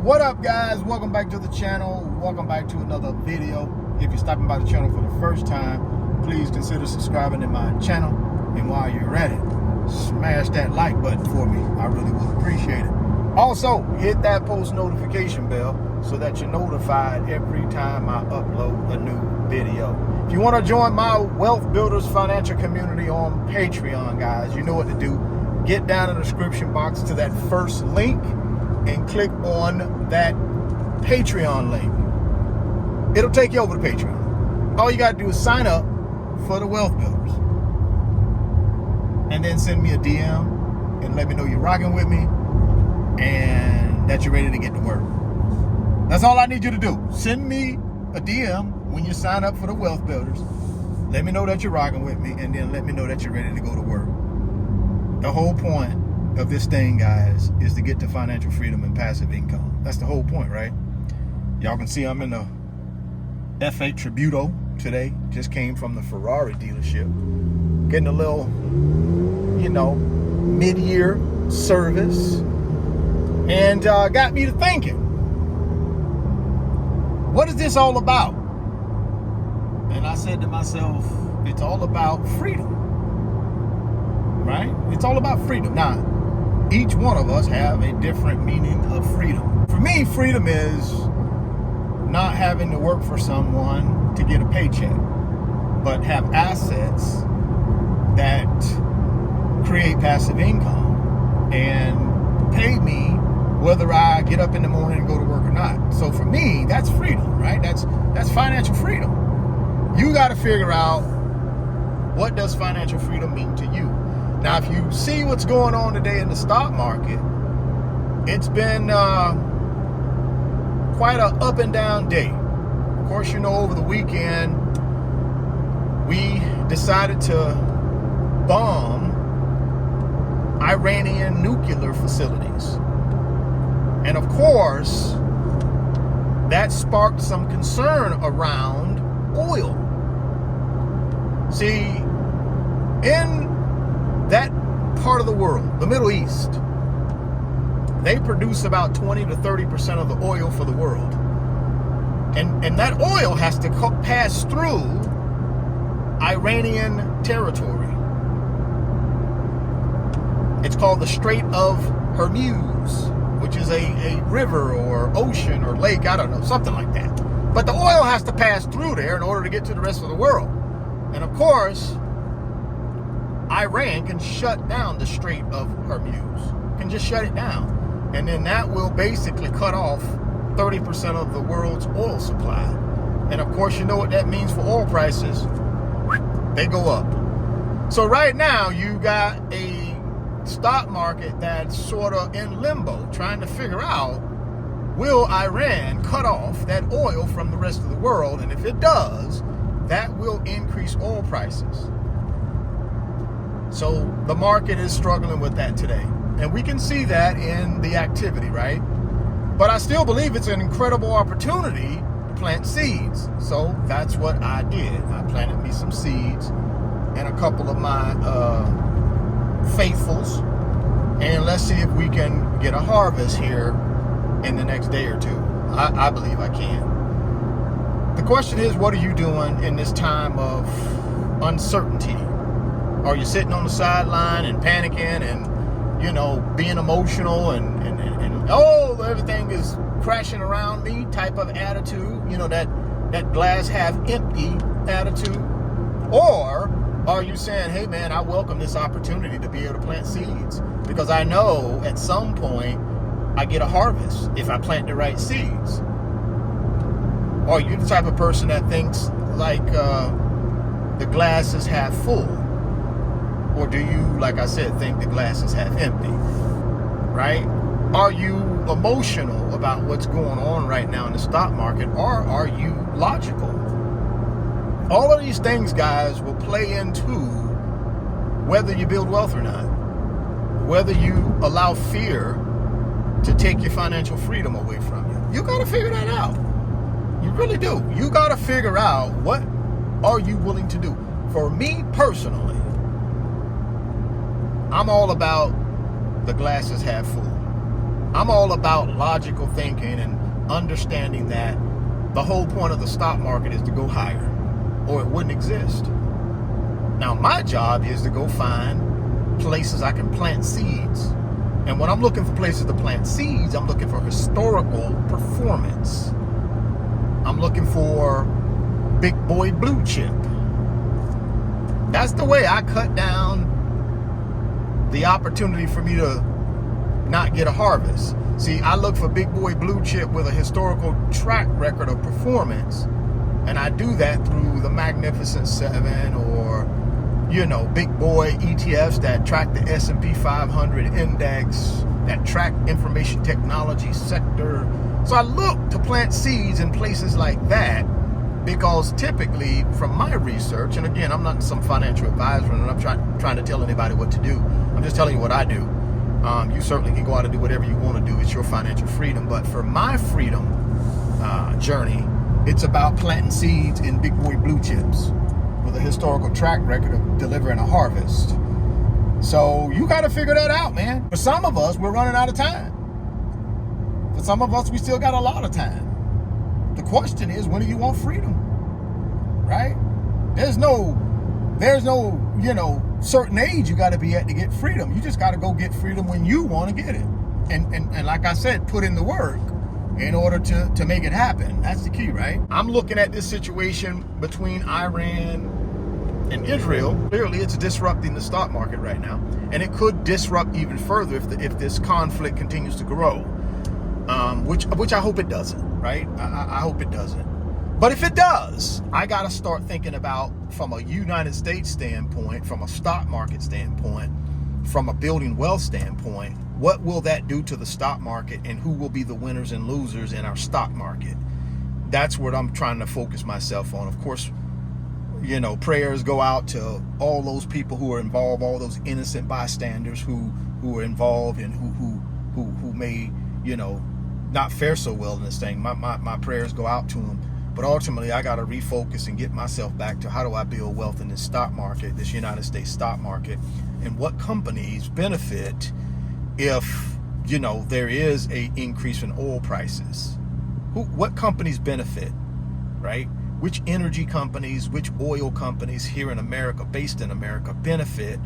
What up, guys? Welcome back to the channel. Welcome back to another video. If you're stopping by the channel for the first time, please consider subscribing to my channel. And while you're at it, smash that like button for me. I really would appreciate it. Also, hit that post notification bell so that you're notified every time I upload a new video. If you want to join my Wealth Builders financial community on Patreon, guys, you know what to do. Get down in the description box to that first link and click on that Patreon link. It'll take you over to Patreon. All you got to do is sign up for the Wealth Builders. And then send me a DM and let me know you're rocking with me and that you're ready to get to work. That's all I need you to do. Send me a DM when you sign up for the Wealth Builders. Let me know that you're rocking with me, and then let me know that you're ready to go to work. The whole point of this thing, guys, is to get to financial freedom and passive income. That's the whole point, right? Y'all can see I'm in the F8 Tributo today. Just came from the Ferrari dealership. Getting a little, mid-year service. And got me to thinking, what is this all about? And I said to myself, it's all about freedom, right? It's all about freedom. Now, each one of us have a different meaning of freedom. For me, freedom is not having to work for someone to get a paycheck, but have assets that create passive income and pay me whether I get up in the morning and go to work or not. So for me, that's freedom, right? That's financial freedom. You got to figure out, what does financial freedom mean to you? Now, if you see what's going on today in the stock market, it's been quite an up and down day. Of course, over the weekend, we decided to bomb Iranian nuclear facilities. And of course, that sparked some concern around oil. See, in that part of the world, the Middle East, they produce about 20 to 30% of the oil for the world. And that oil has to pass through Iranian territory. It's called the Strait of Hormuz, which is a river or ocean or lake, I don't know, something like that. But the oil has to pass through there in order to get to the rest of the world. And of course, Iran can shut down the Strait of Hormuz, can just shut it down. And then that will basically cut off 30% of the world's oil supply. And of course, you know what that means for oil prices. They go up. So right now, you got a stock market that's sort of in limbo, trying to figure out, will Iran cut off that oil from the rest of the world? And if it does, that will increase oil prices. So the market is struggling with that today. And we can see that in the activity, right? But I still believe it's an incredible opportunity to plant seeds. So that's what I did. I planted me some seeds and a couple of my faithfuls, and let's see if we can get a harvest here in the next day or two. I believe I can. The question is, what are you doing in this time of uncertainty? Are you sitting on the sideline and panicking and being emotional and oh, everything is crashing around me type of attitude, that glass half empty attitude? Or are you saying, hey man, I welcome this opportunity to be able to plant seeds because I know at some point I get a harvest if I plant the right seeds? Or are you the type of person that thinks like the glass is half full? Or do you, like I said, think the glass is half empty? Right? Are you emotional about what's going on right now in the stock market, or are you logical? All of these things, guys, will play into whether you build wealth or not, whether you allow fear to take your financial freedom away from you. You got to figure that out. You really do. You got to figure out, what are you willing to do? For me personally, I'm all about the glass is half full. I'm all about logical thinking and understanding that the whole point of the stock market is to go higher, or it wouldn't exist. Now, my job is to go find places I can plant seeds. And when I'm looking for places to plant seeds, I'm looking for historical performance. I'm looking for big boy blue chip. That's the way I cut down the opportunity for me to not get a harvest. See, I look for big boy blue chip with a historical track record of performance. And I do that through the Magnificent Seven, or big boy ETFs that track the S&P 500 index, that track information technology sector. So I look to plant seeds in places like that, because typically from my research, and again, I'm not some financial advisor and I'm trying to tell anybody what to do. I'm just telling you what I do. You certainly can go out and do whatever you want to do. It's your financial freedom. But for my freedom journey, it's about planting seeds in big boy blue chips with a historical track record of delivering a harvest. So you got to figure that out, man. For some of us, we're running out of time. For some of us, we still got a lot of time. The question is, when do you want freedom? Right? There's no certain age you got to be at to get freedom. You just got to go get freedom when you want to get it. And like I said, put in the work in order to make it happen. That's the key, right? I'm looking at this situation between Iran and Israel. Clearly, it's disrupting the stock market right now, and it could disrupt even further if this conflict continues to grow. Which I hope it doesn't, right? I hope it doesn't. But if it does, I got to start thinking about, from a United States standpoint, from a stock market standpoint, from a building wealth standpoint, what will that do to the stock market, and who will be the winners and losers in our stock market? That's what I'm trying to focus myself on. Of course, prayers go out to all those people who are involved, all those innocent bystanders who are involved and who may, not fare so well in this thing. My prayers go out to them. But ultimately, I got to refocus and get myself back to, how do I build wealth in this stock market, this United States stock market, and what companies benefit if, there is a increase in oil prices. What companies benefit, right? Which energy companies, which oil companies here in America, based in America, benefit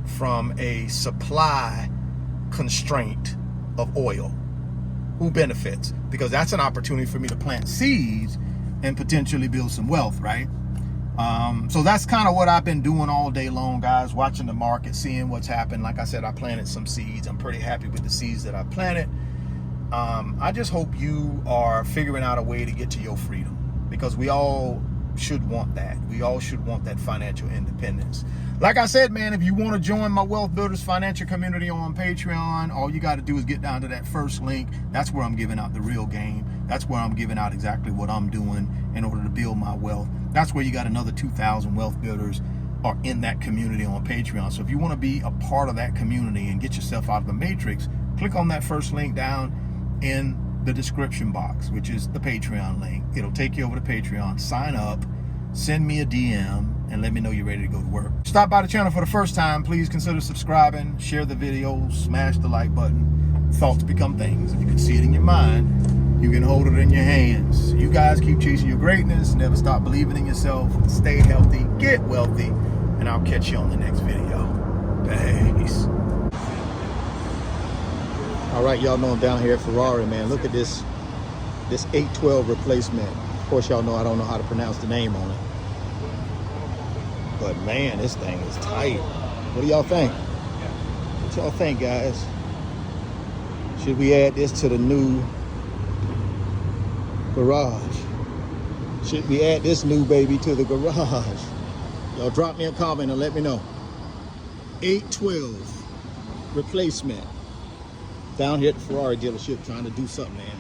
from a supply constraint of oil? Who benefits? Because that's an opportunity for me to plant seeds and potentially build some wealth, right? So that's kind of what I've been doing all day long, guys, watching the market, seeing what's happened. Like I said, I planted some seeds. I'm pretty happy with the seeds that I planted. I just hope you are figuring out a way to get to your freedom, because we all should want that. We all should want that financial independence. Like I said, man, if you want to join my Wealth Builders financial community on Patreon, all you got to do is get down to that first link. That's where I'm giving out the real game. That's where I'm giving out exactly what I'm doing in order to build my wealth. That's where you got another 2,000 wealth builders are in that community on Patreon. So if you want to be a part of that community and get yourself out of the matrix, click on that first link down in the description box, which is the Patreon link. It'll take you over to Patreon. Sign up, send me a DM, and let me know you're ready to go to work. Stop by the channel for the first time, please consider subscribing, share the video, smash the like button. Thoughts become things. If you can see it in your mind, you can hold it in your hands. You guys keep chasing your greatness, never stop believing in yourself, stay healthy, get wealthy, and I'll catch you on the next video. Peace. All right, y'all know I'm down here at Ferrari, man. Look at this 812 replacement. Of course, y'all know I don't know how to pronounce the name on it. But man, this thing is tight. What do y'all think? What y'all think, guys? Should we add this to the new garage? Should we add this new baby to the garage? Y'all drop me a comment and let me know. 812 replacement. Down here at the Ferrari dealership trying to do something, man.